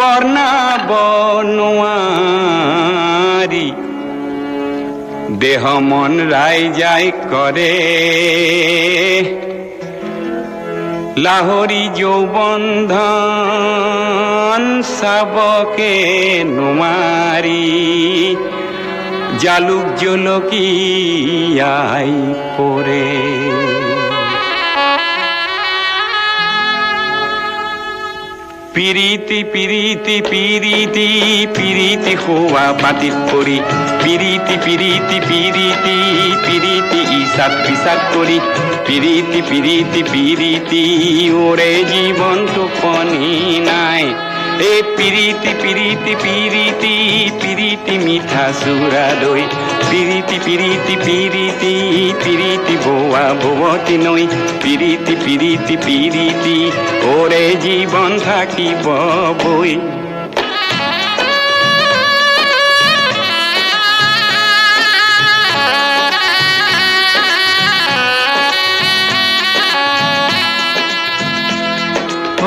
বর্ণা বনোয়ারি দেহ মন রায় যায় করে লাহরি যৌবন্ধন সাবকে নোমারি জালুক জলকিয়াই পরে পিরিতি পিরিতি পিরিতি পিরিতি হওয়া বাতিল করি পিরিতি পিরিতি পিরিতি পিরিতি ইসাক পিসাক করি পিরিতি পিরিতি পিরিতি ওরে জীবন তো পানি নাই এ পিরিতি পিরিতি পিরিতি পিরিতি মিঠা সুরা দই পিরিতি পিরিতি পিরিতি পিরিতি বোয়া বোবতি নই পিরিতি পিরিতি পিরিতি ওরে জীবন থাকিব বই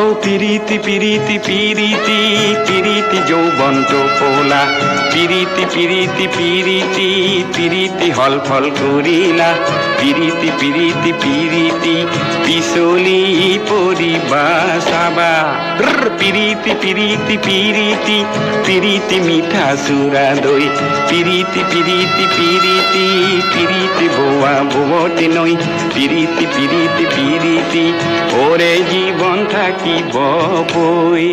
ও পিরিতি পিরিতি পিরিতি পিরিতি যৌবন পোলা পিরিতি পিরিতি পিরিতি পিরিতি হল ফল করিলা পিরিতি পিরিতি পিরিতি পিসলি পরিবা সাবা পিরিতি পিরিতি পিরিতি পিরিতি মিঠা সুরা দই পিরিতি পিরিতি পিরিতি পিরিতি বোয়া বোবতি নই পিরিতি পিরিতি পিরিতি ওরে জীবন থাকিব বই